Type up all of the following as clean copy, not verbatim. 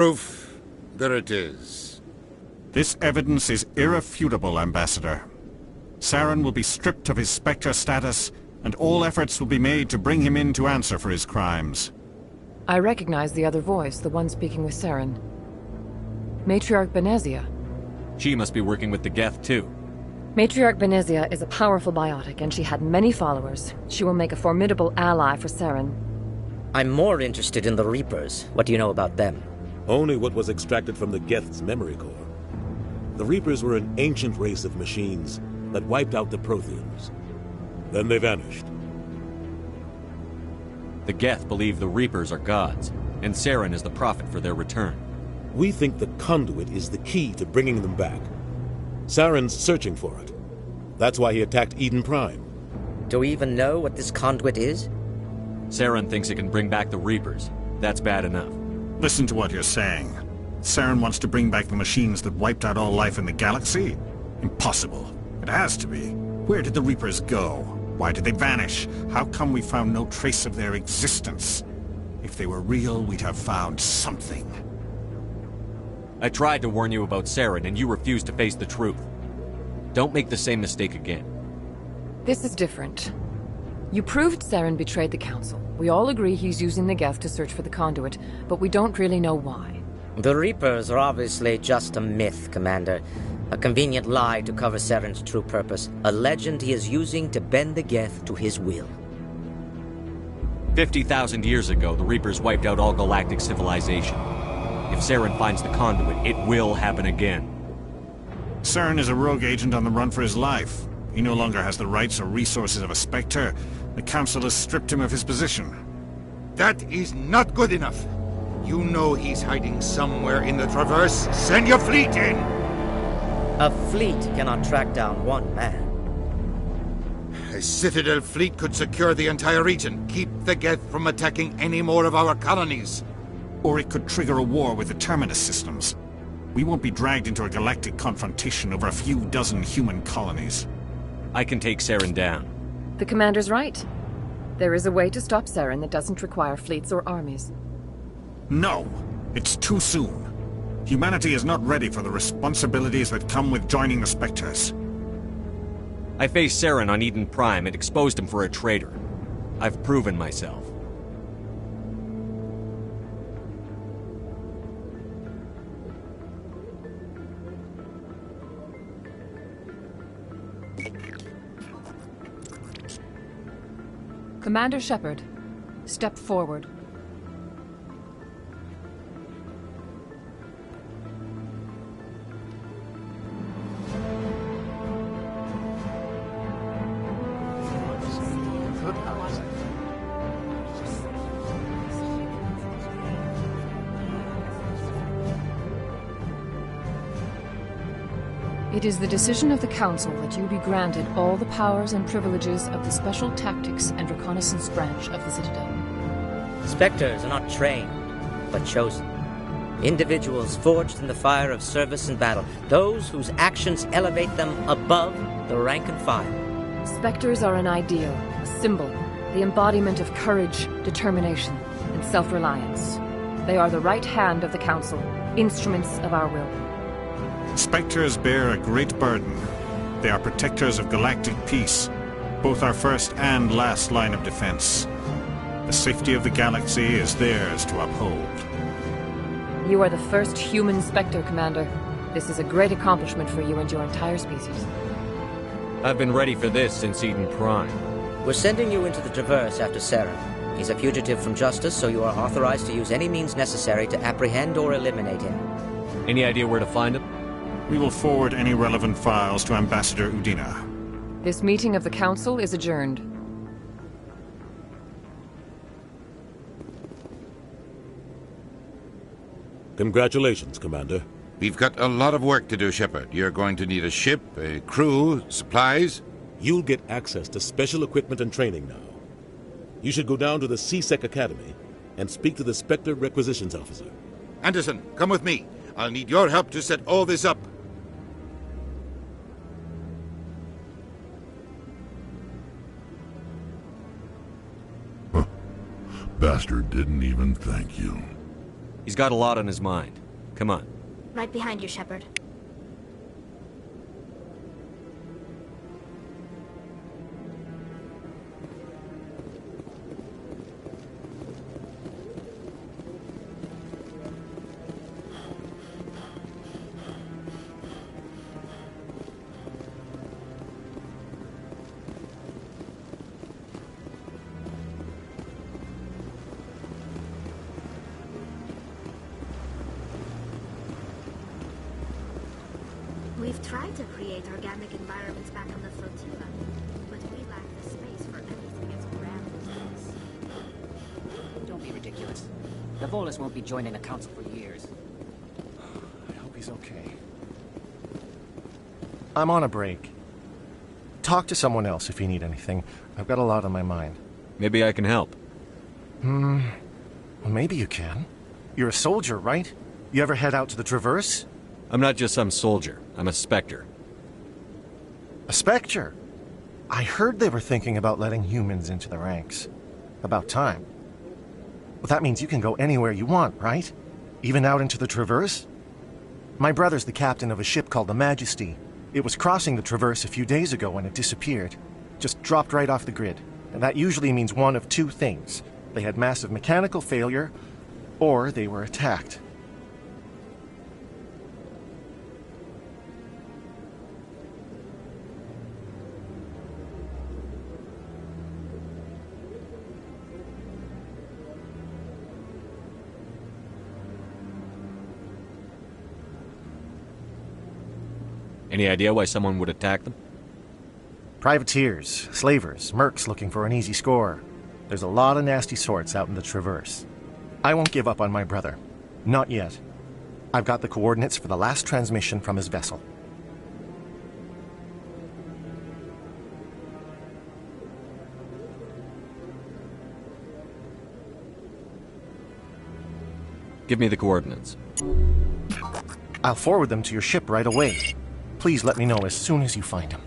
Proof. There it is. This evidence is irrefutable, Ambassador. Saren will be stripped of his Spectre status, and all efforts will be made to bring him in to answer for his crimes. I recognize the other voice, the one speaking with Saren. Matriarch Benezia. She must be working with the Geth, too. Matriarch Benezia is a powerful biotic, and she had many followers. She will make a formidable ally for Saren. I'm more interested in the Reapers. What do you know about them? Only what was extracted from the Geth's memory core. The Reapers were an ancient race of machines that wiped out the Protheans. Then they vanished. The Geth believe the Reapers are gods, and Saren is the prophet for their return. We think the conduit is the key to bringing them back. Saren's searching for it. That's why he attacked Eden Prime. Do we even know what this conduit is? Saren thinks it can bring back the Reapers. That's bad enough. Listen to what you're saying. Saren wants to bring back the machines that wiped out all life in the galaxy? Impossible. It has to be. Where did the Reapers go? Why did they vanish? How come we found no trace of their existence? If they were real, we'd have found something. I tried to warn you about Saren, and you refused to face the truth. Don't make the same mistake again. This is different. You proved Saren betrayed the Council. We all agree he's using the Geth to search for the conduit, but we don't really know why. The Reapers are obviously just a myth, Commander. A convenient lie to cover Saren's true purpose. A legend he is using to bend the Geth to his will. 50,000 years ago, the Reapers wiped out all galactic civilization. If Saren finds the conduit, it will happen again. Saren is a rogue agent on the run for his life. He no longer has the rights or resources of a Spectre. The Council has stripped him of his position. That is not good enough. You know he's hiding somewhere in the Traverse. Send your fleet in! A fleet cannot track down one man. A Citadel fleet could secure the entire region, keep the Geth from attacking any more of our colonies. Or it could trigger a war with the Terminus systems. We won't be dragged into a galactic confrontation over a few dozen human colonies. I can take Saren down. The Commander's right. There is a way to stop Saren that doesn't require fleets or armies. No! It's too soon. Humanity is not ready for the responsibilities that come with joining the Spectres. I faced Saren on Eden Prime and exposed him for a traitor. I've proven myself. Commander Shepard, step forward. It is the decision of the Council that you be granted all the powers and privileges of the Special Tactics and Reconnaissance branch of the Citadel. Spectres are not trained, but chosen. Individuals forged in the fire of service and battle. Those whose actions elevate them above the rank and file. Spectres are an ideal, a symbol, the embodiment of courage, determination, and self-reliance. They are the right hand of the Council, instruments of our will. Spectres bear a great burden. They are protectors of galactic peace, both our first and last line of defense. The safety of the galaxy is theirs to uphold. You are the first human Spectre, Commander. This is a great accomplishment for you and your entire species. I've been ready for this since Eden Prime. We're sending you into the Traverse after Saren. He's a fugitive from justice, so you are authorized to use any means necessary to apprehend or eliminate him. Any idea where to find him? We will forward any relevant files to Ambassador Udina. This meeting of the Council is adjourned. Congratulations, Commander. We've got a lot of work to do, Shepard. You're going to need a ship, a crew, supplies. You'll get access to special equipment and training now. You should go down to the C-Sec Academy and speak to the Spectre Requisitions Officer. Anderson, come with me. I'll need your help to set all this up. Bastard didn't even thank you. He's got a lot on his mind. Come on. Right behind you, Shepard. We've tried to create organic environments back on the flotilla, but we lack the space for anything as grand as this. Don't be ridiculous. The Volus won't be joining the Council for years. I hope he's okay. I'm on a break. Talk to someone else if you need anything. I've got a lot on my mind. Maybe I can help. Well, maybe you can. You're a soldier, right? You ever head out to the Traverse? I'm not just some soldier. I'm a Spectre. A Spectre? I heard they were thinking about letting humans into the ranks. About time. Well, that means you can go anywhere you want, right? Even out into the Traverse? My brother's the captain of a ship called the Majesty. It was crossing the Traverse a few days ago when it disappeared. Just dropped right off the grid. And that usually means one of two things. They had massive mechanical failure, or they were attacked. Any idea why someone would attack them? Privateers, slavers, mercs looking for an easy score. There's a lot of nasty sorts out in the Traverse. I won't give up on my brother. Not yet. I've got the coordinates for the last transmission from his vessel. Give me the coordinates. I'll forward them to your ship right away. Please let me know as soon as you find him.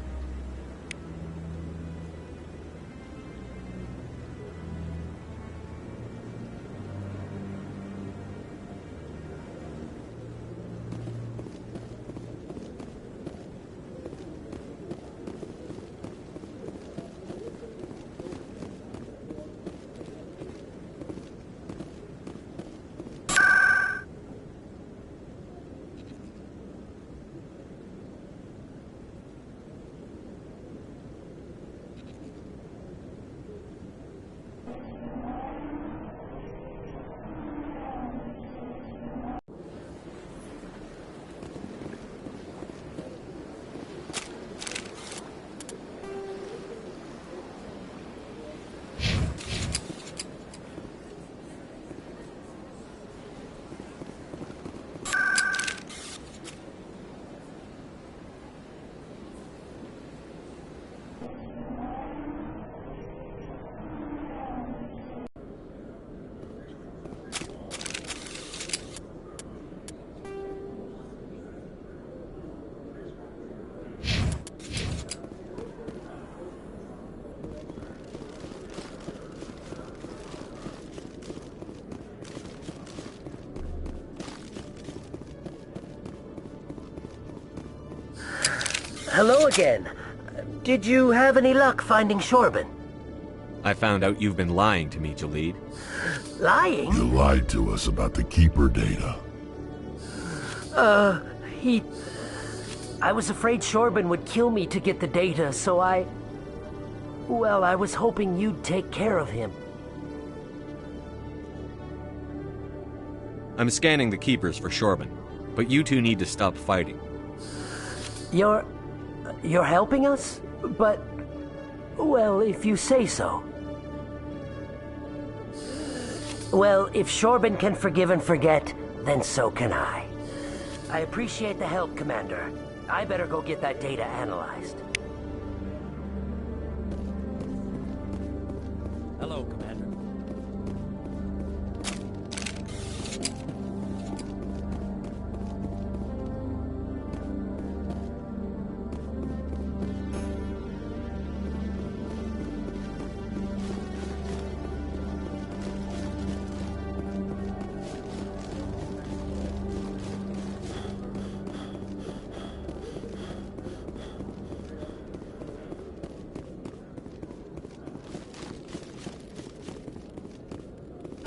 Hello again. Did you have any luck finding Shorban? I found out you've been lying to me, Jalid. Lying? You lied to us about the Keeper data. I was afraid Shorban would kill me to get the data, so well, I was hoping you'd take care of him. I'm scanning the Keepers for Shorban, but you two need to stop fighting. You're helping us? But, well, if you say so. Well, if Shorban can forgive and forget, then so can I. I appreciate the help, Commander. I better go get that data analyzed. Hello, Commander.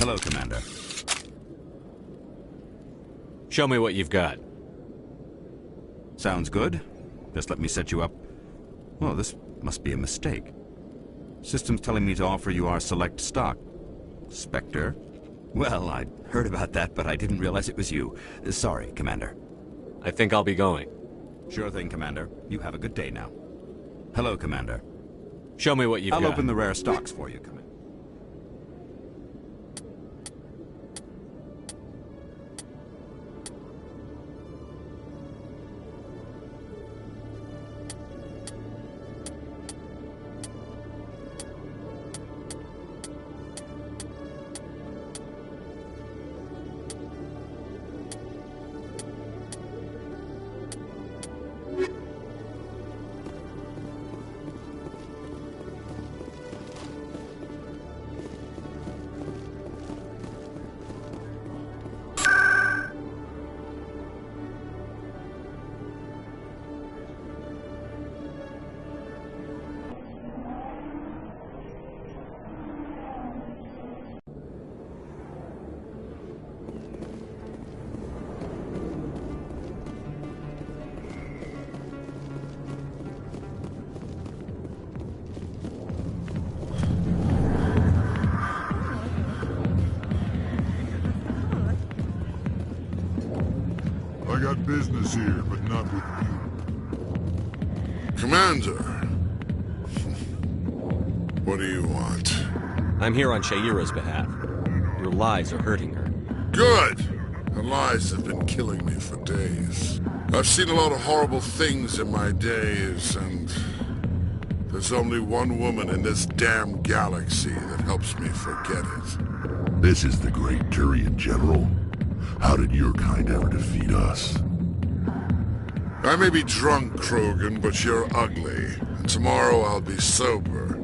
Hello, Commander. Show me what you've got. Sounds good. Just let me set you up. Oh, this must be a mistake. System's telling me to offer you our select stock. Spectre? Well, I'd heard about that, but I didn't realize it was you. Sorry, Commander. I think I'll be going. Sure thing, Commander. You have a good day now. Hello, Commander. Show me what you've got. I'll open the rare stocks for you, Commander. I got business here, but not with you. Commander! What do you want? I'm here on Shaira's behalf. Your lies are hurting her. Good! Her lies have been killing me for days. I've seen a lot of horrible things in my days, and there's only one woman in this damn galaxy that helps me forget it. This is the great Turian General. How did your kind ever defeat us? I may be drunk, Krogan, but you're ugly. And tomorrow I'll be sober.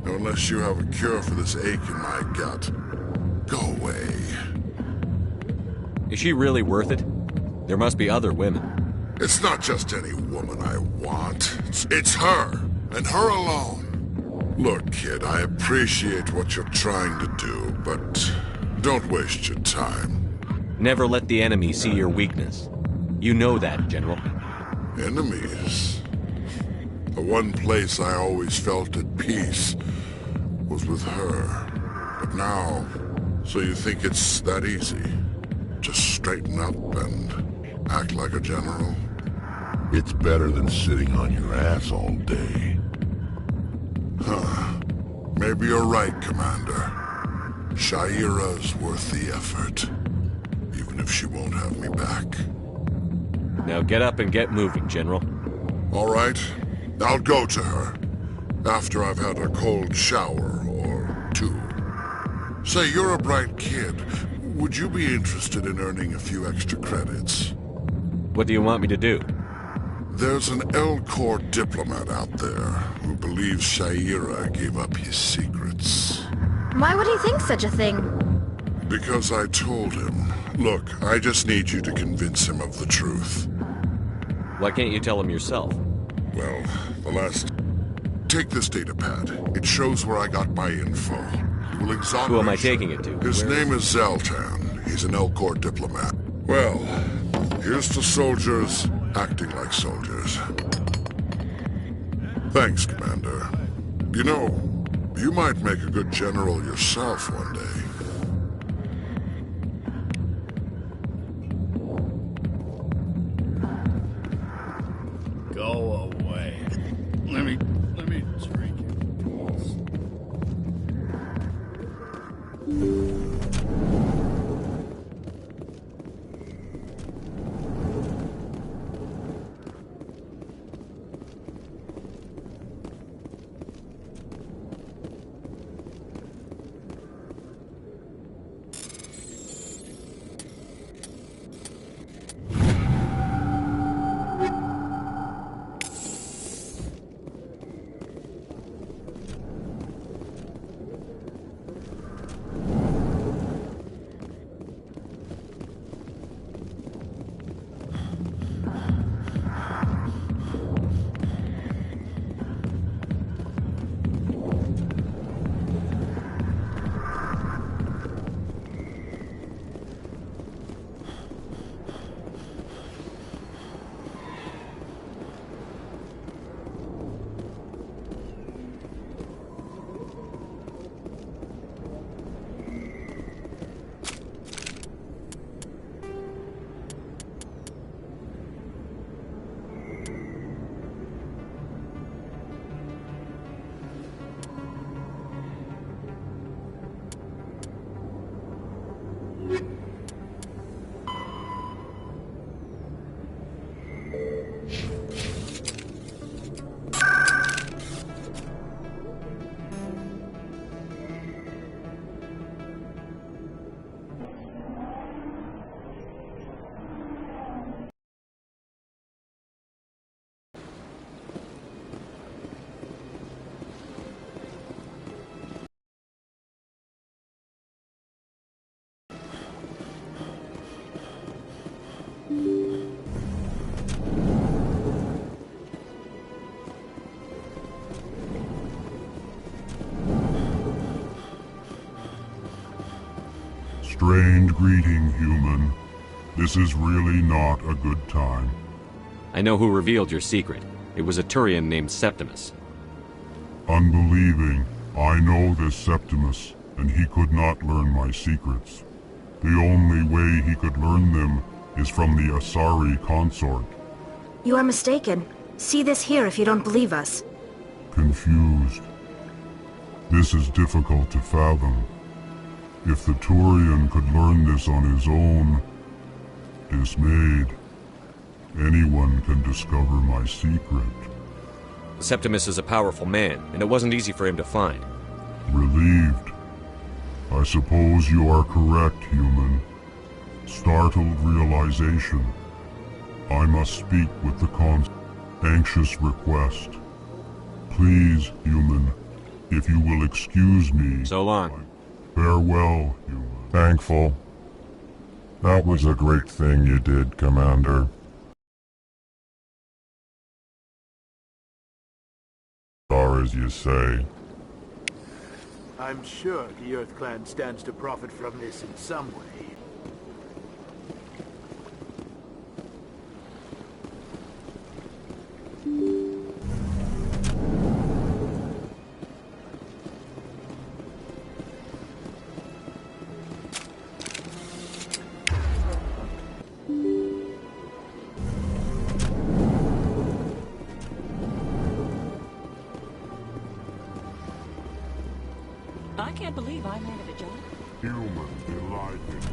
Now, unless you have a cure for this ache in my gut, go away. Is she really worth it? There must be other women. It's not just any woman I want. It's her, and her alone. Look, kid, I appreciate what you're trying to do, but don't waste your time. Never let the enemy see your weakness. You know that, General. Enemies? The one place I always felt at peace was with her. But now, so you think it's that easy? Just straighten up and act like a general? It's better than sitting on your ass all day. Huh. Maybe you're right, Commander. Shaira's worth the effort. Even if she won't have me back. Now get up and get moving, General. All right. I'll go to her. After I've had a cold shower or two. Say, you're a bright kid. Would you be interested in earning a few extra credits? What do you want me to do? There's an L-Corps diplomat out there who believes Shaira gave up his secrets. Why would he think such a thing? Because I told him. Look, I just need you to convince him of the truth. Why can't you tell him yourself? Well, the last... Take this data pad. It shows where I got my info. It will exonerate... Who am I taking it to? His name is Zaltan. He's an L-Corps diplomat. Well, here's to soldiers acting like soldiers. Thanks, Commander. You know, you might make a good general yourself one day. Go away. Let me drink it. Strained greeting, human. This is really not a good time. I know who revealed your secret. It was a Turian named Septimus. Unbelieving, I know this Septimus, and he could not learn my secrets. The only way he could learn them is from the Asari consort. You are mistaken. See this here if you don't believe us. Confused. This is difficult to fathom. If the Turian could learn this on his own, dismayed, anyone can discover my secret. Septimus is a powerful man, and it wasn't easy for him to find. Relieved. I suppose you are correct, human. Startled realization. I must speak with the anxious request. Please, human, if you will excuse me. So long. Farewell, human. Thankful. That was a great thing you did, Commander. As you say. I'm sure the Earth Clan stands to profit from this in some way. I can't believe I landed a job. Human delighted.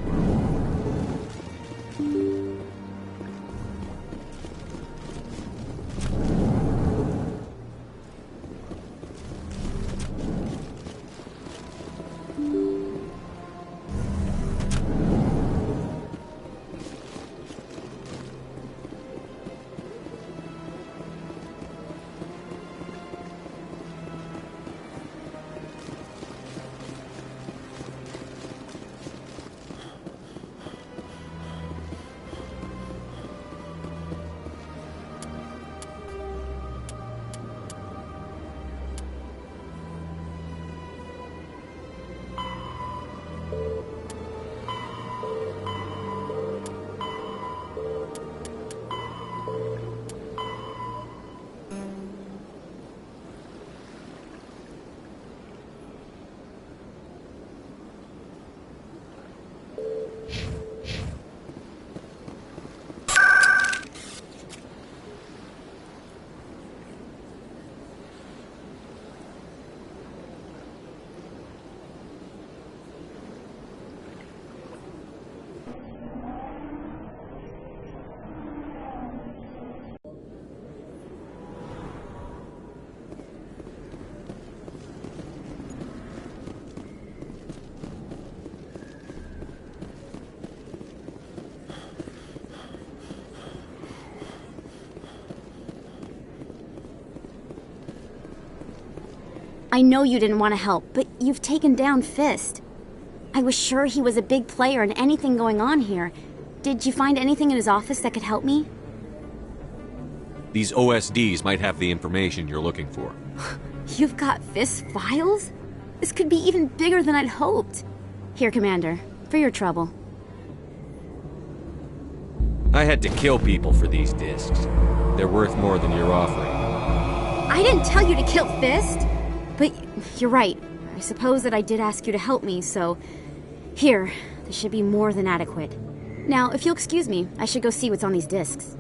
I know you didn't want to help, but you've taken down Fist. I was sure he was a big player in anything going on here. Did you find anything in his office that could help me? These OSDs might have the information you're looking for. You've got Fist's files? This could be even bigger than I'd hoped. Here, Commander, for your trouble. I had to kill people for these discs. They're worth more than you're offering. I didn't tell you to kill Fist! But you're right. I suppose that I did ask you to help me, so... Here, this should be more than adequate. Now, if you'll excuse me, I should go see what's on these discs.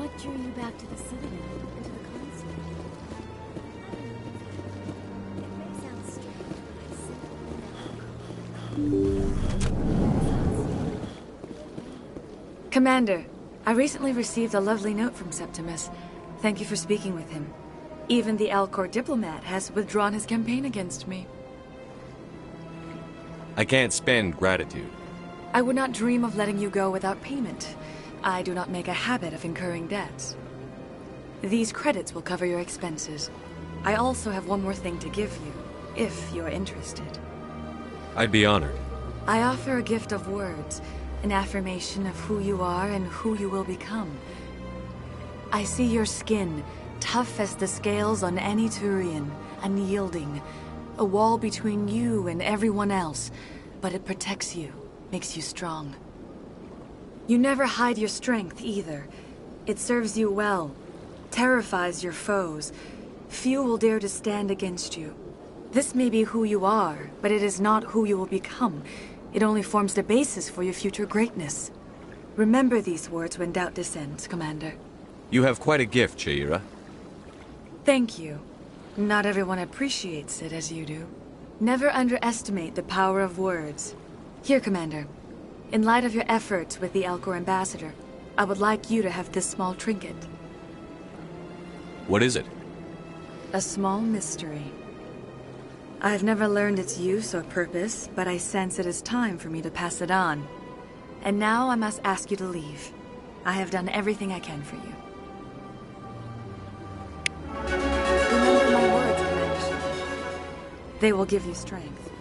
What drew you back to the Citadel and to the console? It may sound strange, but Commander, I recently received a lovely note from Septimus. Thank you for speaking with him. Even the Alcor diplomat has withdrawn his campaign against me. I can't spend gratitude. I would not dream of letting you go without payment. I do not make a habit of incurring debts. These credits will cover your expenses. I also have one more thing to give you, if you're interested. I'd be honored. I offer a gift of words, an affirmation of who you are and who you will become. I see your skin, tough as the scales on any Turian, unyielding, a wall between you and everyone else, but it protects you, makes you strong. You never hide your strength either. It serves you well, terrifies your foes. Few will dare to stand against you. This may be who you are, but it is not who you will become. It only forms the basis for your future greatness. Remember these words when doubt descends, Commander. You have quite a gift, Chaira. Thank you. Not everyone appreciates it as you do. Never underestimate the power of words. Here, Commander. In light of your efforts with the Alcor ambassador, I would like you to have this small trinket. What is it? A small mystery. I have never learned its use or purpose, but I sense it is time for me to pass it on. And now I must ask you to leave. I have done everything I can for you. Remember my words, Commander. They will give you strength.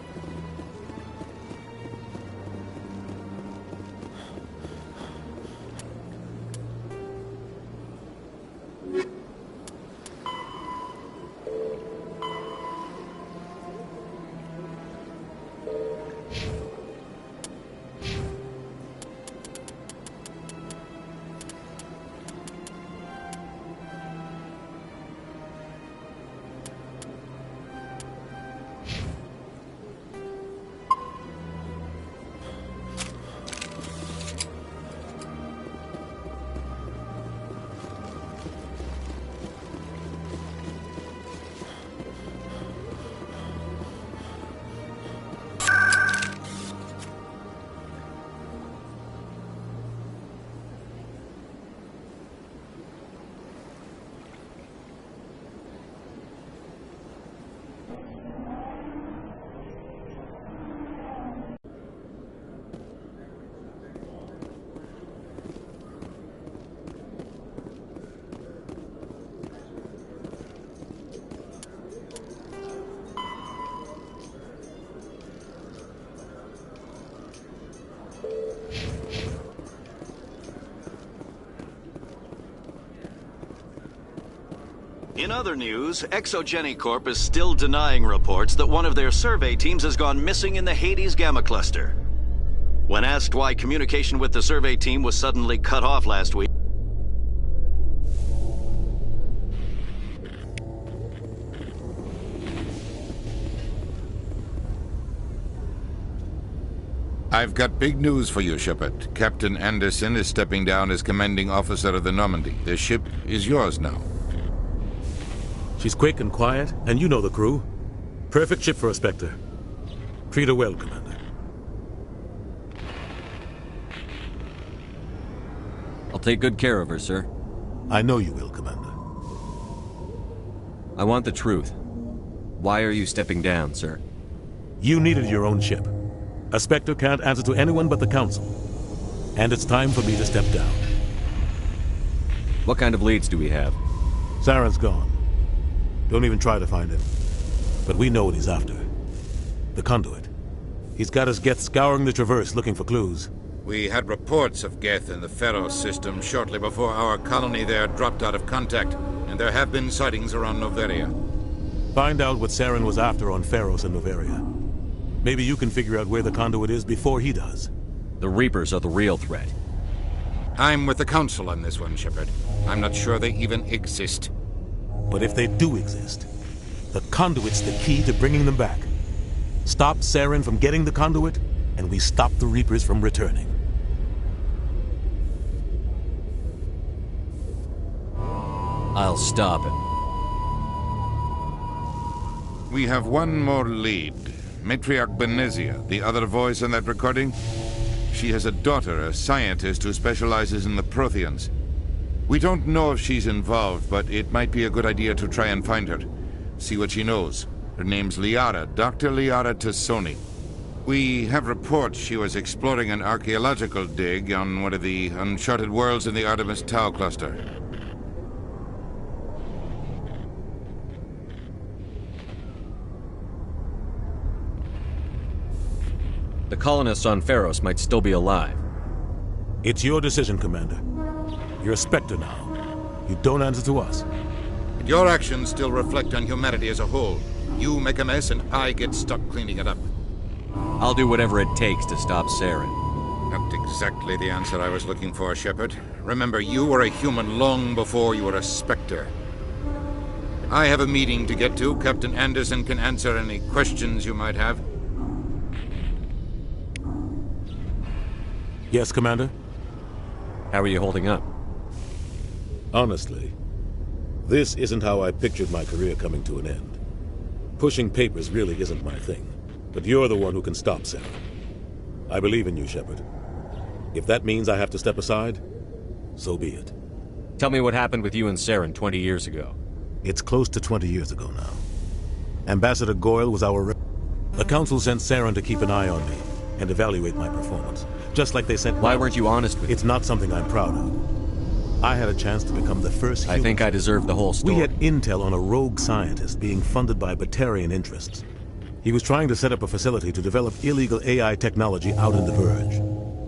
In other news, Exogenicorp is still denying reports that one of their survey teams has gone missing in the Hades Gamma Cluster. When asked why communication with the survey team was suddenly cut off last week, I've got big news for you, Shepard. Captain Anderson is stepping down as commanding officer of the Normandy. The ship is yours now. She's quick and quiet, and you know the crew. Perfect ship for a Spectre. Treat her well, Commander. I'll take good care of her, sir. I know you will, Commander. I want the truth. Why are you stepping down, sir? You needed your own ship. A Spectre can't answer to anyone but the Council. And it's time for me to step down. What kind of leads do we have? Saren's gone. Don't even try to find him. But we know what he's after. The conduit. He's got his Geth scouring the Traverse looking for clues. We had reports of Geth in the Pharos system shortly before our colony there dropped out of contact, and there have been sightings around Noveria. Find out what Saren was after on Pharos and Noveria. Maybe you can figure out where the conduit is before he does. The Reapers are the real threat. I'm with the Council on this one, Shepard. I'm not sure they even exist. But if they do exist, the conduit's the key to bringing them back. Stop Saren from getting the conduit, and we stop the Reapers from returning. I'll stop him. We have one more lead. Matriarch Benezia, the other voice in that recording. She has a daughter, a scientist who specializes in the Protheans. We don't know if she's involved, but it might be a good idea to try and find her. See what she knows. Her name's Liara, Dr. Liara Tassoni. We have reports she was exploring an archaeological dig on one of the uncharted worlds in the Artemis Tau cluster. The colonists on Pharos might still be alive. It's your decision, Commander. You're a Spectre now. You don't answer to us. Your actions still reflect on humanity as a whole. You make a mess and I get stuck cleaning it up. I'll do whatever it takes to stop Saren. Not exactly the answer I was looking for, Shepard. Remember, you were a human long before you were a Spectre. I have a meeting to get to. Captain Anderson can answer any questions you might have. Yes, Commander? How are you holding up? Honestly, this isn't how I pictured my career coming to an end. Pushing papers really isn't my thing, but you're the one who can stop Saren. I believe in you, Shepard. If that means I have to step aside, so be it. Tell me what happened with you and Saren 20 years ago. It's close to 20 years ago now. Ambassador Goyle was our rep. The Council sent Saren to keep an eye on me and evaluate my performance. Just like they sent... Why weren't you honest with me? It's not something I'm proud of. I had a chance to become the first human... I think I deserve the whole story. We had intel on a rogue scientist being funded by Batarian interests. He was trying to set up a facility to develop illegal AI technology out in the Verge.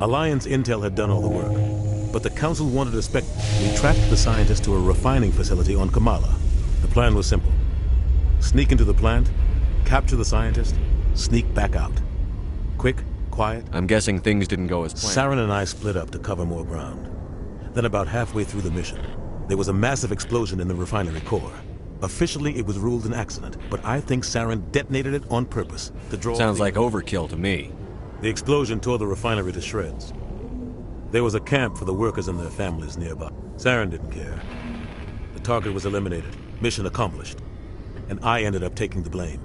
Alliance intel had done all the work, but the Council wanted to We tracked the scientist to a refining facility on Kamala. The plan was simple. Sneak into the plant, capture the scientist, sneak back out. Quick, quiet. I'm guessing things didn't go as planned. Saren and I split up to cover more ground. Then about halfway through the mission, there was a massive explosion in the refinery core. Officially, it was ruled an accident, but I think Saren detonated it on purpose to draw... Sounds like overkill to me. The explosion tore the refinery to shreds. There was a camp for the workers and their families nearby. Saren didn't care. The target was eliminated, mission accomplished, and I ended up taking the blame.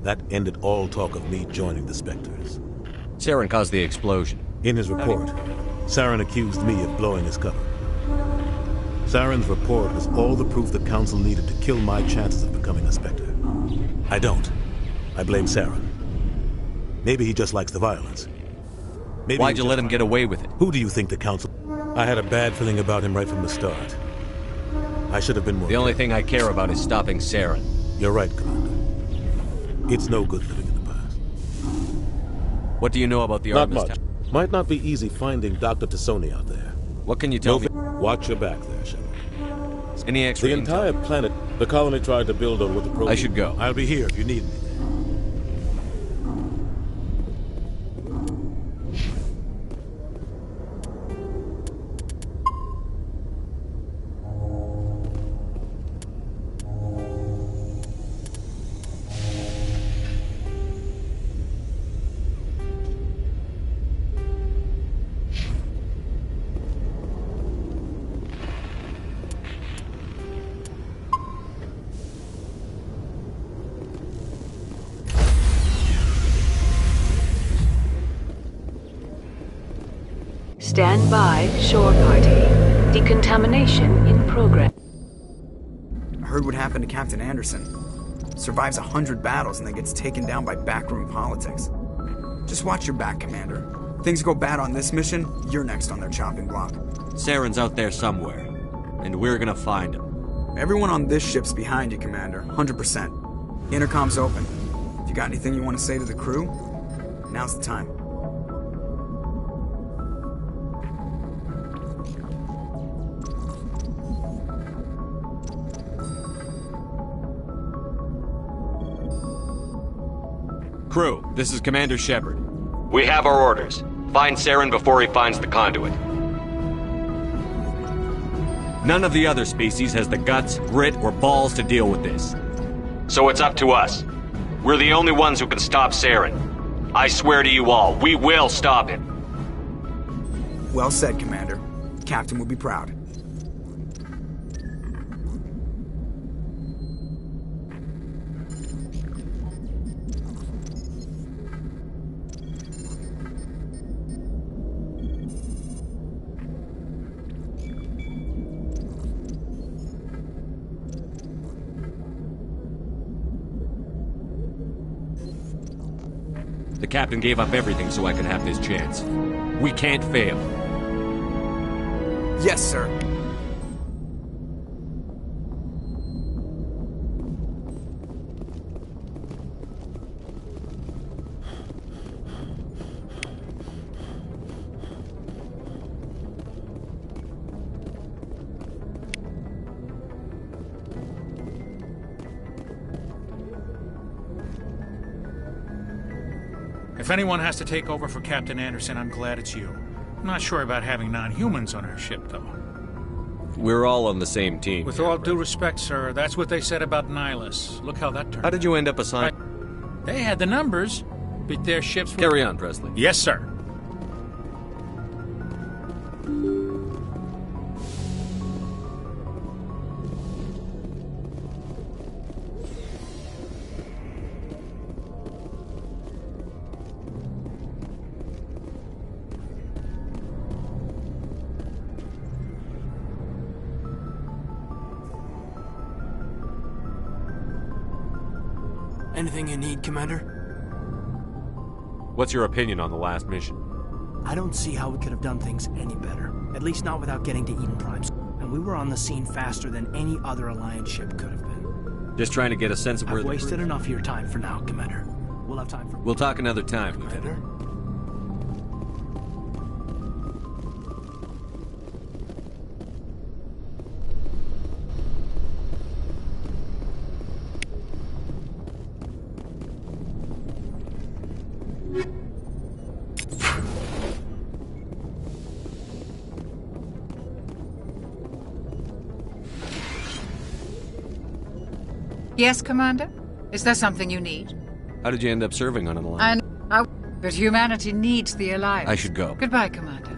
That ended all talk of me joining the Spectres. Saren caused the explosion. In his report, Saren accused me of blowing his cover. Saren's report was all the proof the Council needed to kill my chances of becoming a Spectre. I don't. I blame Saren. Maybe he just likes the violence. Maybe Why'd you let him get away with it? Who do you think the Council... I had a bad feeling about him right from the start. I should have been more... The only thing I care about is stopping Saren. You're right, Commander. It's no good living in the past. What do you know about the Artemis? Not much. Might not be easy finding Dr. Tassoni out there. What can you tell me? Watch your back there, Shepard. Any extra The entire planet, the colony tried to build on what the Protheans... I should go. I'll be here if you need me. Stand by, shore party. Decontamination in progress. I heard what happened to Captain Anderson. Survives 100 battles and then gets taken down by backroom politics. Just watch your back, Commander. Things go bad on this mission, you're next on their chopping block. Saren's out there somewhere, and we're gonna find him. Everyone on this ship's behind you, Commander. 100%. Intercom's open. If you got anything you want to say to the crew, now's the time. Crew, this is Commander Shepard. We have our orders. Find Saren before he finds the conduit. None of the other species has the guts, grit, or balls to deal with this. So it's up to us. We're the only ones who can stop Saren. I swear to you all, we will stop him. Well said, Commander. Captain will be proud. The captain gave up everything so I could have this chance. We can't fail. Yes, sir. If anyone has to take over for Captain Anderson, I'm glad it's you. I'm not sure about having non-humans on our ship, though. We're all on the same team. With all due respect, sir, that's what they said about Nihilus. Look how that turned out. How did you end up assigned? They had the numbers, but their ships were... Carry on, Presley. Yes, sir. Anything you need, Commander? What's your opinion on the last mission? I don't see how we could have done things any better. At least not without getting to Eden Prime. And we were on the scene faster than any other Alliance ship could have been. Just trying to get a sense of where I've wasted enough of your time for now, Commander. We'll have time for... We'll talk another time, Commander. Yes, Commander? Is there something you need? How did you end up serving on an Alliance? But humanity needs the Alliance. I should go. Goodbye, Commander.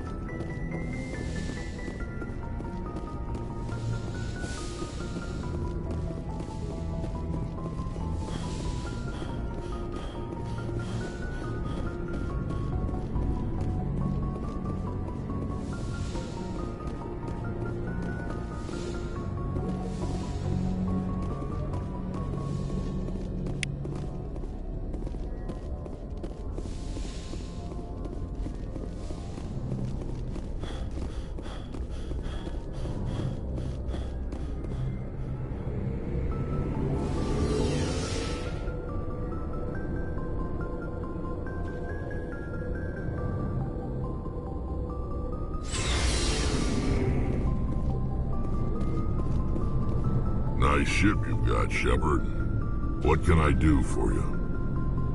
Nice ship you've got, Shepard. What can I do for you?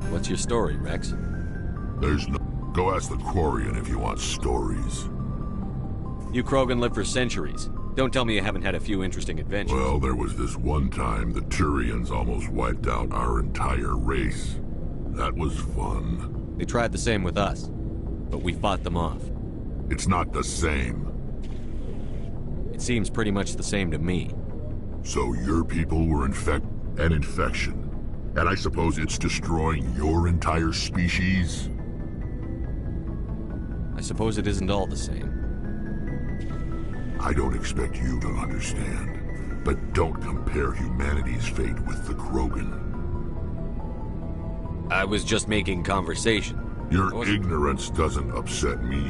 What's your story, Rex? There's no... Go ask the Quarian if you want stories. You Krogan lived for centuries. Don't tell me you haven't had a few interesting adventures. Well, there was this one time the Turians almost wiped out our entire race. That was fun. They tried the same with us, but we fought them off. It's not the same. It seems pretty much the same to me. So your people were an infection, and I suppose it's destroying your entire species? I suppose it isn't all the same. I don't expect you to understand, but don't compare humanity's fate with the Krogan. I was just making conversation. Your ignorance doesn't upset me.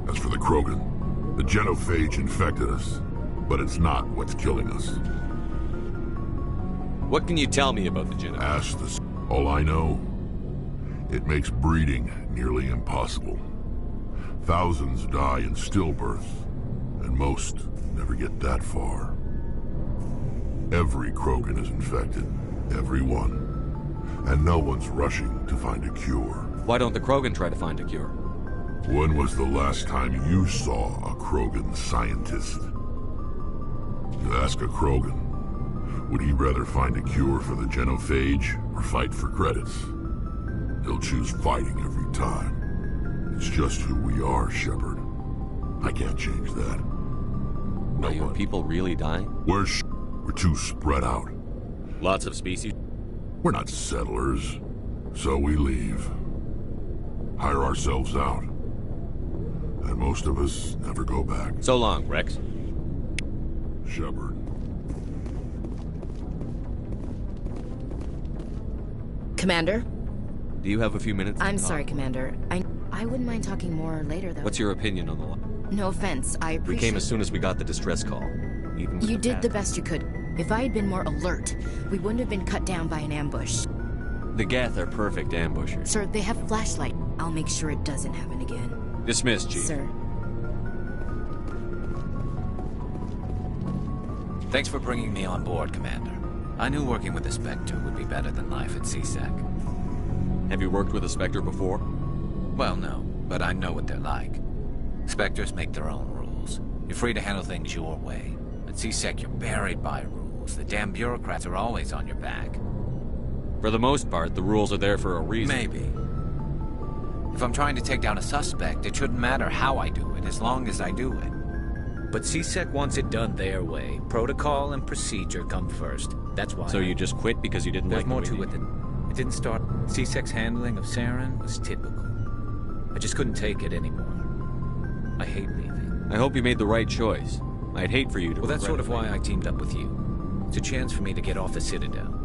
As for the Krogan, the genophage infected us. But it's not what's killing us. What can you tell me about the genophage? Ask this. All I know, it makes breeding nearly impossible. Thousands die in stillbirth, and most never get that far. Every Krogan is infected. Every one. And no one's rushing to find a cure. Why don't the Krogan try to find a cure? When was the last time you saw a Krogan scientist? You ask a Krogan, would he rather find a cure for the genophage or fight for credits? He'll choose fighting every time. It's just who we are, Shepard. I can't change that. No Are your one. people really dying? We're too spread out. Lots of species? We're not settlers, so we leave. Hire ourselves out. And most of us never go back. So long, Rex. Shepard. Commander? Do you have a few minutes? I'm sorry, Commander. I wouldn't mind talking more later, though. What's your opinion on the law? No offense, I appreciate... We came as soon as we got the distress call. Even You did the best you could. If I had been more alert, we wouldn't have been cut down by an ambush. The Geth are perfect ambushers. Sir, they have flashlight. I'll make sure it doesn't happen again. Dismissed, Chief. Sir. Thanks for bringing me on board, Commander. I knew working with the Spectre would be better than life at CSEC. Have you worked with a Spectre before? Well, no, but I know what they're like. Spectres make their own rules. You're free to handle things your way. At CSEC, you're buried by rules. The damn bureaucrats are always on your back. For the most part, the rules are there for a reason. Maybe. If I'm trying to take down a suspect, it shouldn't matter how I do it, as long as I do it. But CSEC wants it done their way. Protocol and procedure come first. That's why. So you just quit because you didn't like There's more to it than... It didn't start... CSEC's handling of Saren was typical. I just couldn't take it anymore. I hate leaving. I hope you made the right choice. I'd hate for you to... Well, that's sort of why I teamed up with you. It's a chance for me to get off the Citadel.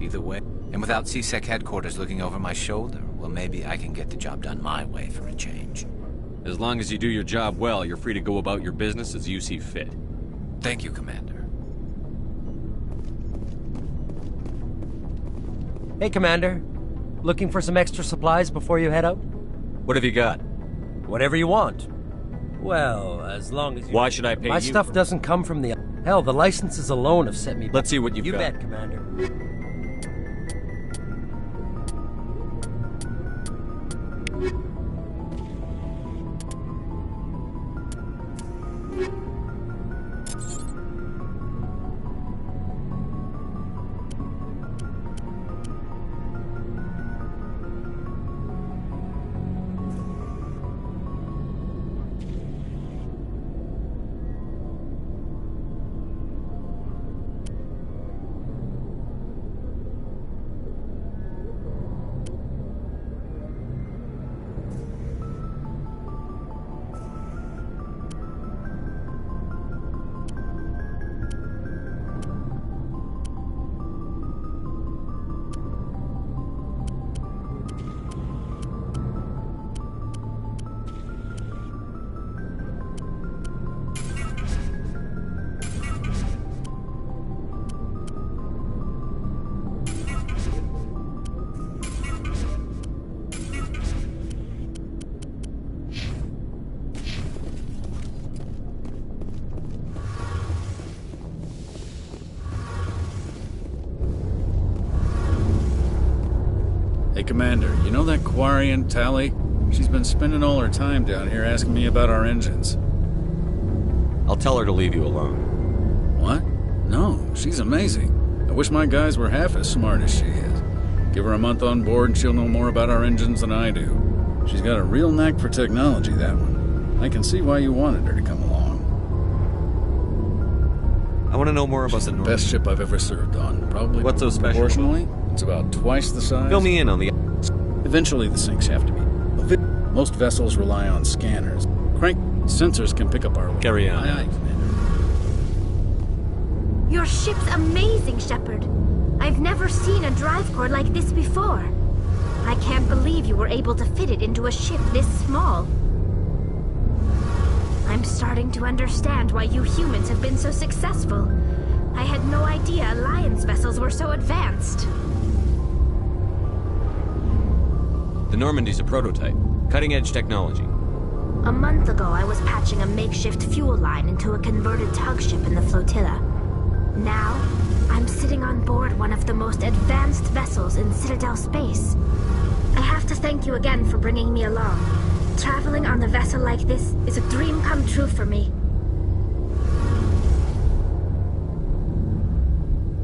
Either way... And without CSEC headquarters looking over my shoulder, well, maybe I can get the job done my way for a change. As long as you do your job well, you're free to go about your business as you see fit. Thank you, Commander. Hey, Commander. Looking for some extra supplies before you head out? What have you got? Whatever you want. Well, as long as you... Why should I pay you? My stuff doesn't come from the... Hell, the licenses alone have set me... Let's see what you've got. You bet, Commander. Hey, Commander, you know that Quarian, Tally? She's been spending all her time down here asking me about our engines. I'll tell her to leave you alone. What? No, she's amazing. I wish my guys were half as smart as she is. Give her a month on board and she'll know more about our engines than I do. She's got a real knack for technology, that one. I can see why you wanted her to come along. I want to know more about the best ship I've ever served on. Probably. What's so special? Proportionally, it's about twice the size. Fill me in on the... Eventually the sinks have to be. Most vessels rely on scanners. Crank sensors can pick up our... Carry on. Aye, Commander. Your ship's amazing, Shepard. I've never seen a drive core like this before. I can't believe you were able to fit it into a ship this small. I'm starting to understand why you humans have been so successful. I had no idea Alliance vessels were so advanced. The Normandy's a prototype. Cutting-edge technology. A month ago, I was patching a makeshift fuel line into a converted tug ship in the flotilla. Now, I'm sitting on board one of the most advanced vessels in Citadel space. I have to thank you again for bringing me along. Traveling on a vessel like this is a dream come true for me.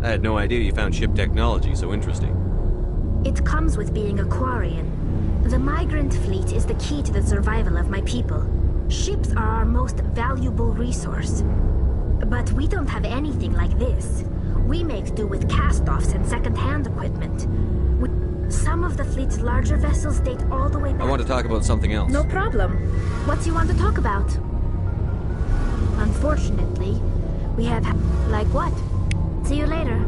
I had no idea you found ship technology so interesting. It comes with being a Quarian. The migrant fleet is the key to the survival of my people. Ships are our most valuable resource. But we don't have anything like this. We make do with cast-offs and second-hand equipment. Some of the fleet's larger vessels date all the way back. I want to talk about something else. No problem. What do you want to talk about? Unfortunately, we have... Like what? See you later.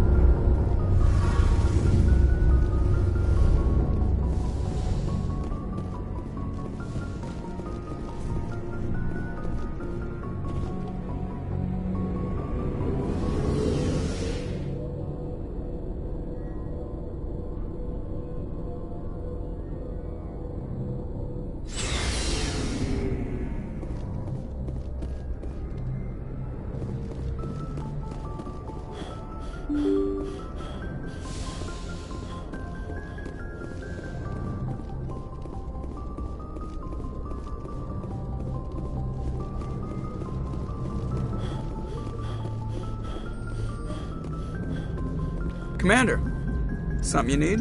Commander, something you need?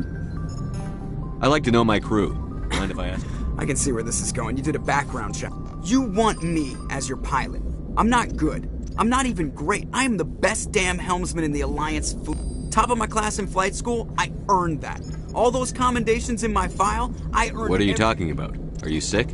I like to know my crew. Mind if I ask? I can see where this is going. You did a background check. You want me as your pilot. I'm not good. I'm not even great. I am the best damn helmsman in the Alliance fleet. Top of my class in flight school, I earned that. All those commendations in my file, I earned. What are you talking about? Are you sick?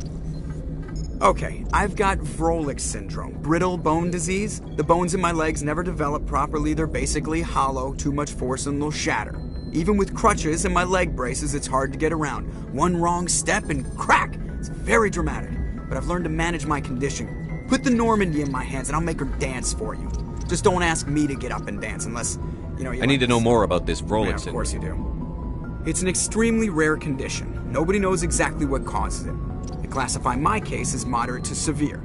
Okay, I've got Vrolik syndrome, brittle bone disease. The bones in my legs never develop properly. They're basically hollow, too much force and they'll shatter. Even with crutches and my leg braces, it's hard to get around. One wrong step and crack! It's very dramatic. But I've learned to manage my condition. Put the Normandy in my hands and I'll make her dance for you. Just don't ask me to get up and dance unless, you I need to know more about this Vrolik syndrome. Of course you do. It's an extremely rare condition. Nobody knows exactly what causes it. They classify my case as moderate to severe.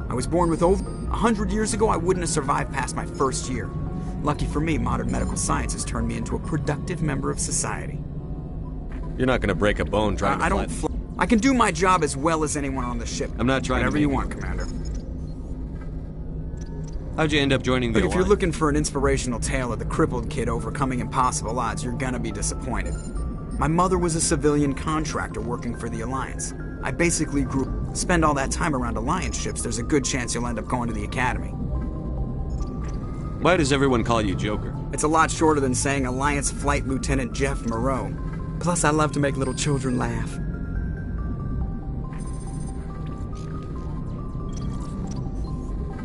I was born with over 100 years ago, I wouldn't have survived past my first year. Lucky for me, modern medical science has turned me into a productive member of society. You're not gonna break a bone trying to fly. I can do my job as well as anyone on the ship. I'm not trying Whatever to you want, Commander. How'd you end up joining the Look, if you're Alliance? looking for an inspirational tale of the crippled kid overcoming impossible odds, you're gonna be disappointed. My mother was a civilian contractor working for the Alliance. I basically spend all that time around Alliance ships, there's a good chance you'll end up going to the Academy. Why does everyone call you Joker? It's a lot shorter than saying Alliance Flight Lieutenant Jeff Moreau. Plus, I love to make little children laugh.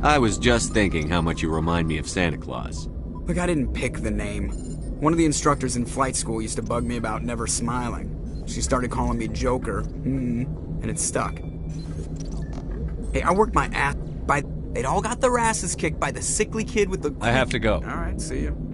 I was just thinking how much you remind me of Santa Claus. Look, I didn't pick the name. One of the instructors in flight school used to bug me about never smiling. She started calling me Joker, and it stuck. Hey, I worked my ass by... They'd all got their asses kicked by the sickly kid with the... I have to go. All right, see you.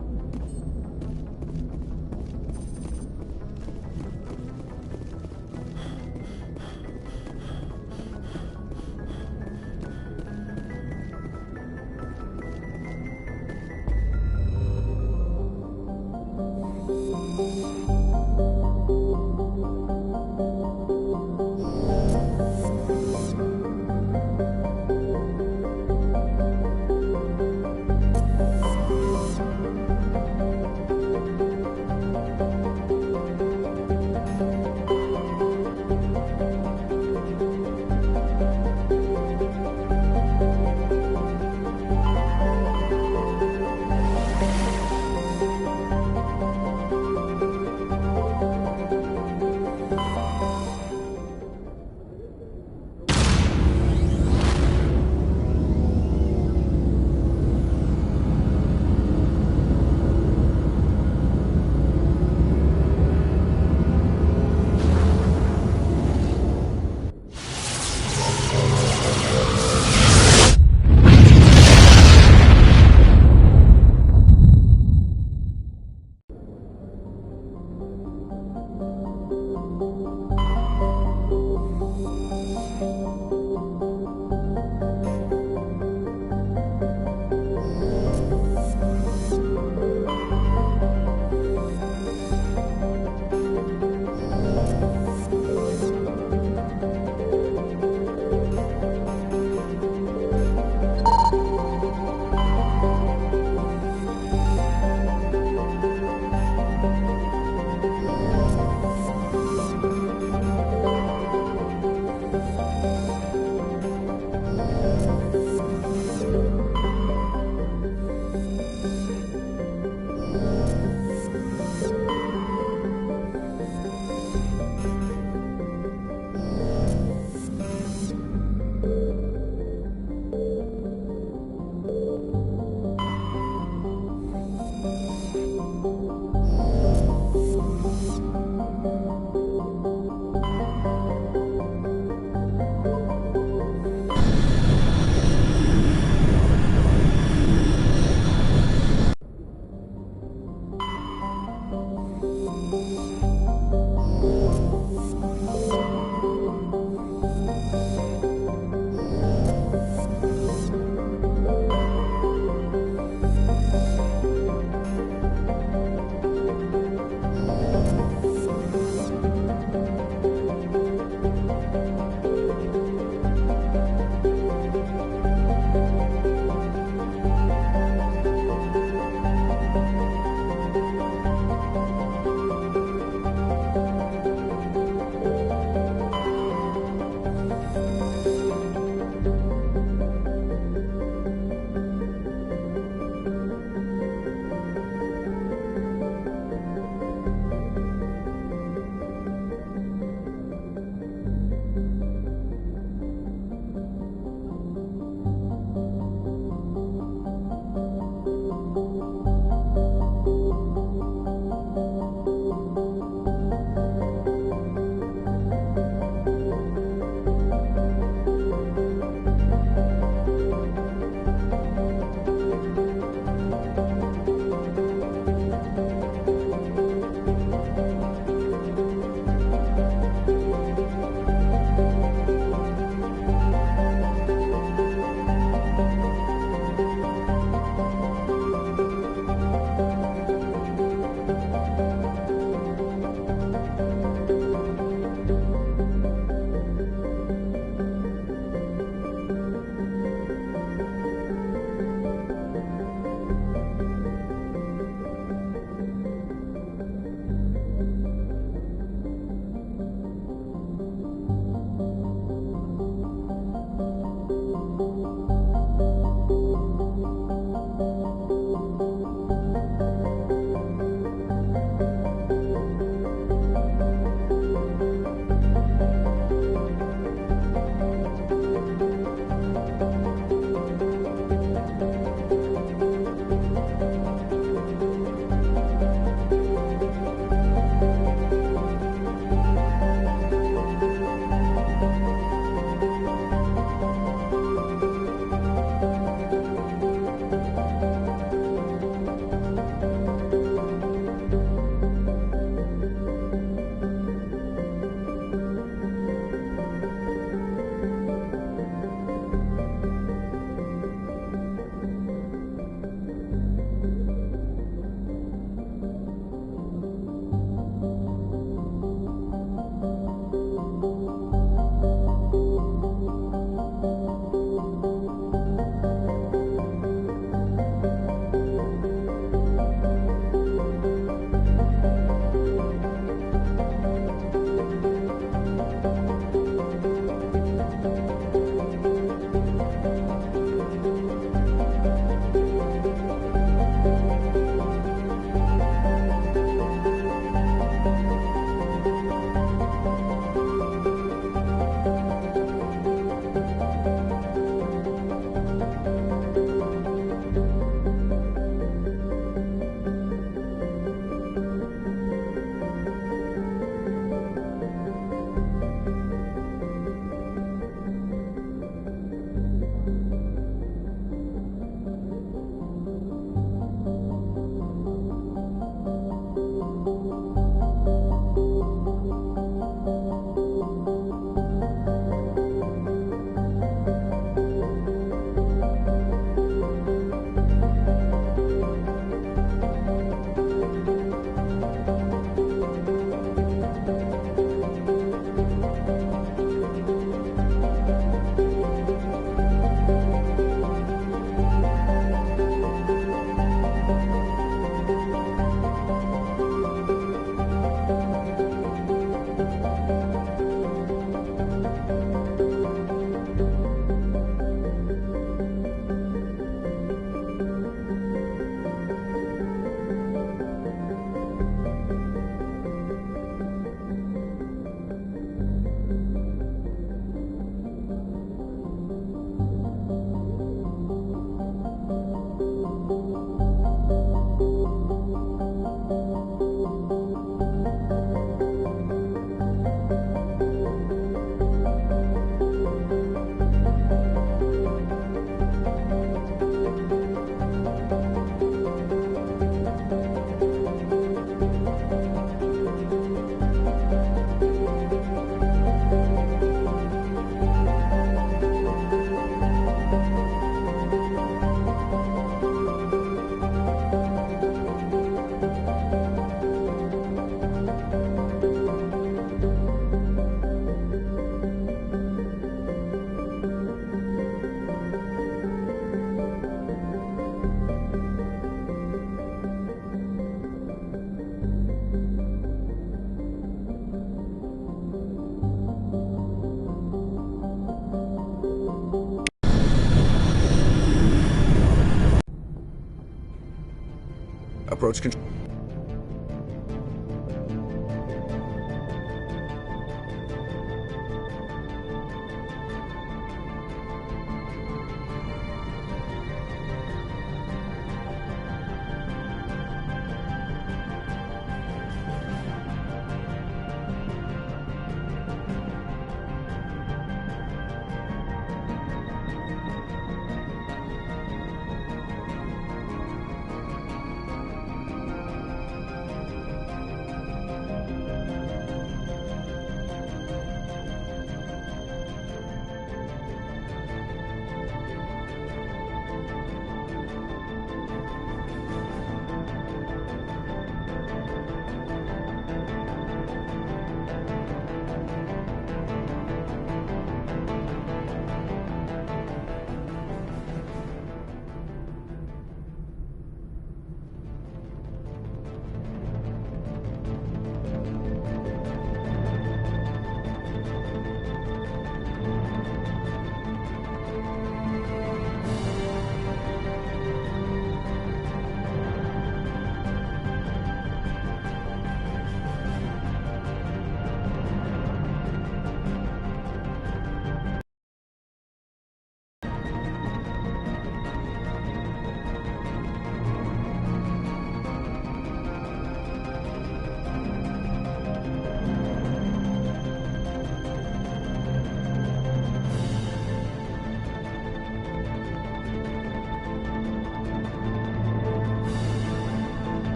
Approach control.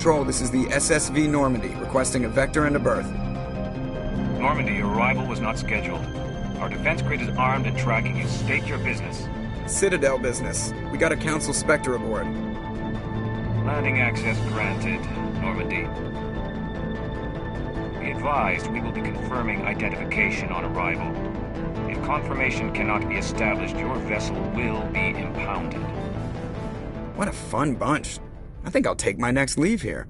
Control, this is the SSV Normandy, requesting a vector and a berth. Normandy, your arrival was not scheduled. Our defense grid is armed and tracking you. State your business. Citadel business. We got a Council Spectre aboard. Landing access granted, Normandy. Be advised, we will be confirming identification on arrival. If confirmation cannot be established, your vessel will be impounded. What a fun bunch. I think I'll take my next leave here.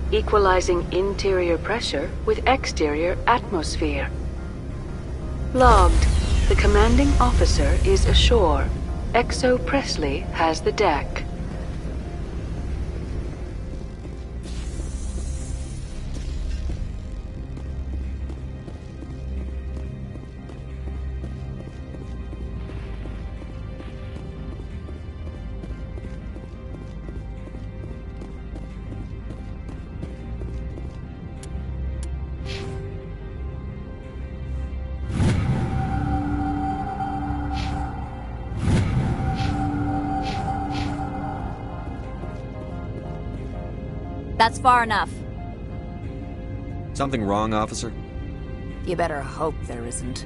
Equalizing interior pressure with exterior atmosphere. Logged. The commanding officer is ashore. Exo Presley has the deck. That's far enough. Something wrong, officer? You better hope there isn't.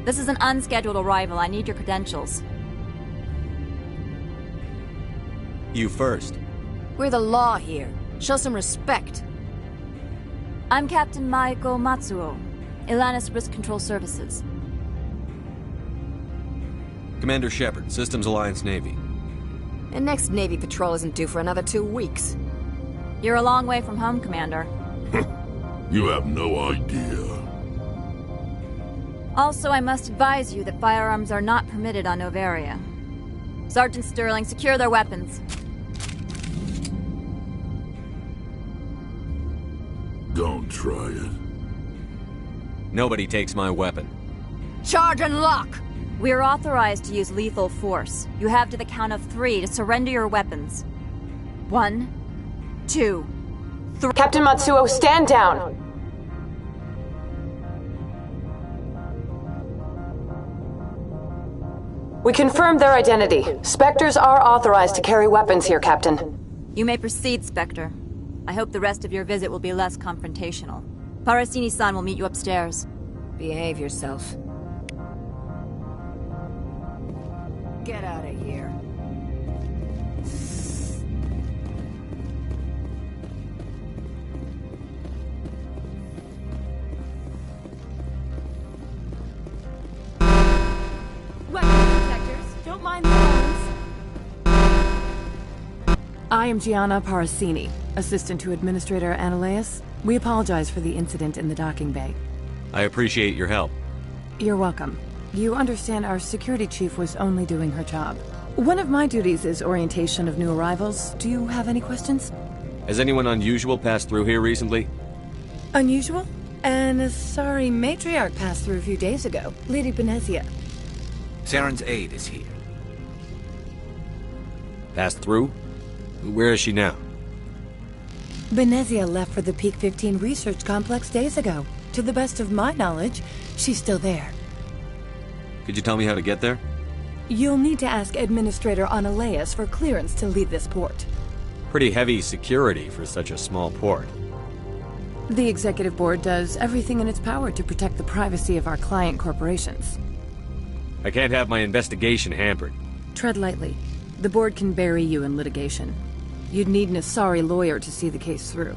This is an unscheduled arrival. I need your credentials. You first. We're the law here. Show some respect. I'm Captain Maiko Matsuo, Ilanis Risk Control Services. Commander Shepard, Systems Alliance Navy. And next Navy patrol isn't due for another 2 weeks. You're a long way from home, Commander. You have no idea. Also, I must advise you that firearms are not permitted on Novaria. Sergeant Sterling, secure their weapons. Don't try it. Nobody takes my weapon. Charge and lock! We are authorized to use lethal force. You have to the count of 3 to surrender your weapons. 1, 2, 3. Captain Matsuo, stand down! We confirmed their identity. Spectres are authorized to carry weapons here, Captain. You may proceed, Spectre. I hope the rest of your visit will be less confrontational. Parasini-san will meet you upstairs. Behave yourself. Get out of here. Don't mind the phones. I am Gianna Parasini, assistant to Administrator Ananias. We apologize for the incident in the docking bay. I appreciate your help. You're welcome. You understand our security chief was only doing her job. One of my duties is orientation of new arrivals. Do you have any questions? Has anyone unusual passed through here recently? Unusual? And a sorry matriarch passed through a few days ago. Lady Benezia. Saren's aide is here. Passed through? Where is she now? Benezia left for the Peak 15 research complex days ago. To the best of my knowledge, she's still there. Could you tell me how to get there? You'll need to ask Administrator Ananias for clearance to leave this port. Pretty heavy security for such a small port. The Executive Board does everything in its power to protect the privacy of our client corporations. I can't have my investigation hampered. Tread lightly. The board can bury you in litigation. You'd need an Asari lawyer to see the case through.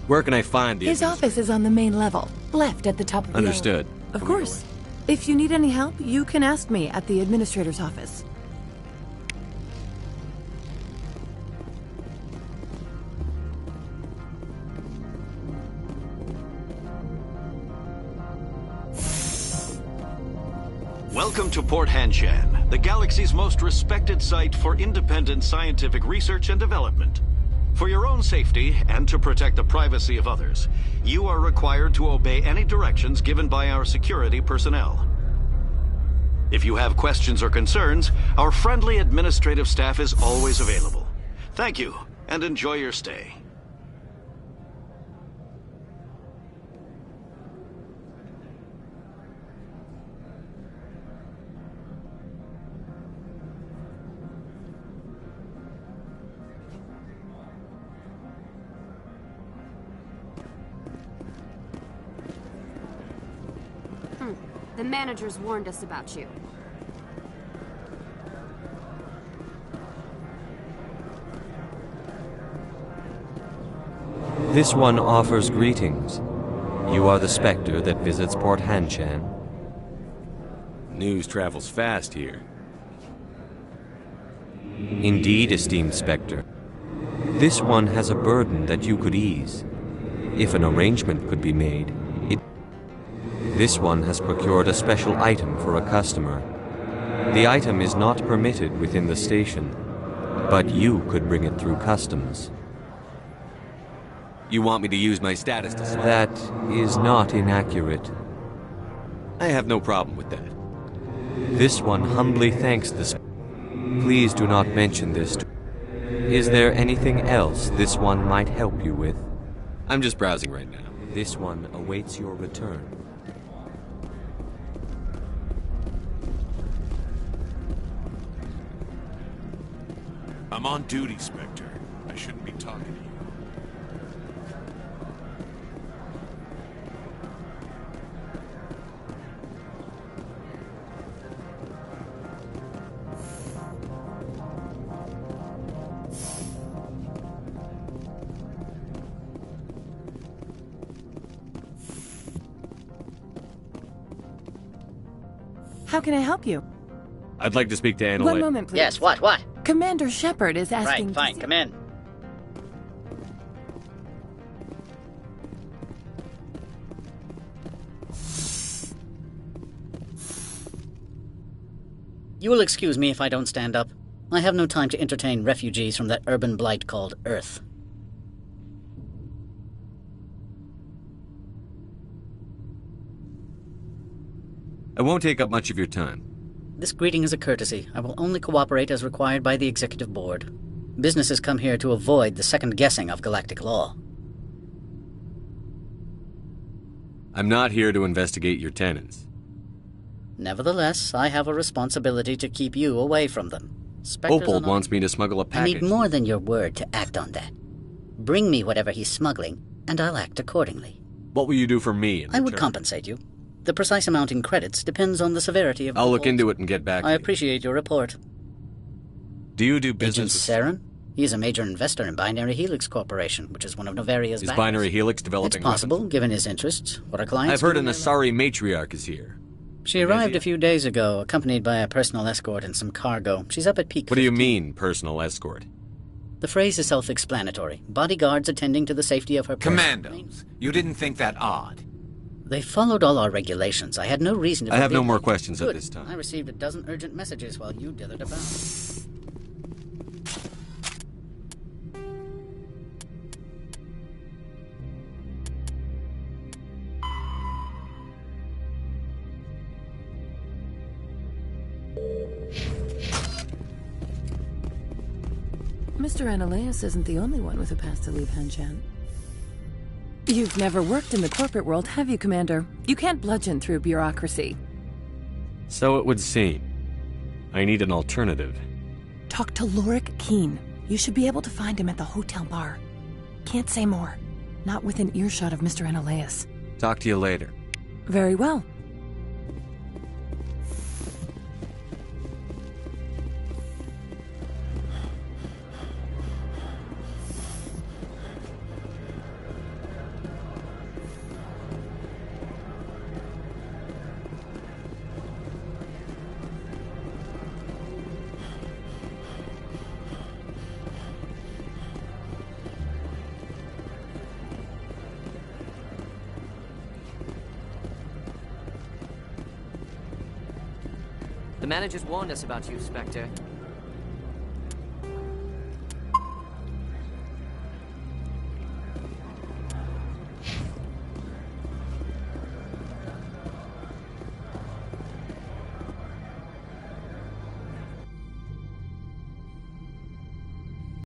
Where can I find the... His office is on the main level, left at the top of the... Understood. Of course. If you need any help, you can ask me at the Administrator's office. Welcome to Port Hanshan, the galaxy's most respected site for independent scientific research and development. For your own safety and to protect the privacy of others, you are required to obey any directions given by our security personnel. If you have questions or concerns, our friendly administrative staff is always available. Thank you, and enjoy your stay. The managers warned us about you. This one offers greetings. You are the Spectre that visits Port Hanshan. News travels fast here. Indeed, esteemed Spectre. This one has a burden that you could ease. If an arrangement could be made, This one has procured a special item for a customer. The item is not permitted within the station, but you could bring it through customs. You want me to use my status to swap? That is not inaccurate. I have no problem with that. This one humbly thanks the Please do not mention this to... Is there anything else this one might help you with? I'm just browsing right now. This one awaits your return. I'm on duty, Spectre. I shouldn't be talking to you. How can I help you? I'd like to speak to Annalise. One moment, please. Yes, what? Commander Shepard is asking... Right, fine, come in. You will excuse me if I don't stand up. I have no time to entertain refugees from that urban blight called Earth. I won't take up much of your time. This greeting is a courtesy. I will only cooperate as required by the Executive Board. Businesses come here to avoid the second guessing of galactic law. I'm not here to investigate your tenants. Nevertheless, I have a responsibility to keep you away from them. Opal wants me to smuggle a I package. need more than your word to act on that. Bring me whatever he's smuggling, and I'll act accordingly. What will you do for me in I would return? compensate you. The precise amount in credits depends on the severity of... I'll look into it and get back to I you. appreciate your report. Do you do business Agent Saren? He is a major investor in Binary Helix Corporation, which is one of Novaria's Is backers. Binary Helix developing It's possible, given his interests. What our clients... I've heard do an in their Asari matriarch is here. She arrived a few days ago, accompanied by a personal escort and some cargo. She's up at peak What do you 15. mean, personal escort? The phrase is self-explanatory. Bodyguards attending to the safety of her person. Commandos, you didn't think that odd? They followed all our regulations. I had no reason to I have no believe more them. questions at Good. this time. I received a dozen urgent messages while you dithered about. Mr. Annaleus isn't the only one with a pass to leave Hanshan. You've never worked in the corporate world, have you, Commander? You can't bludgeon through bureaucracy. So it would seem. I need an alternative. Talk to Lorik Keen. You should be able to find him at the hotel bar. Can't say more. Not within earshot of Mr. Annaleus. Talk to you later. Very well. The managers warned us about you, Spectre.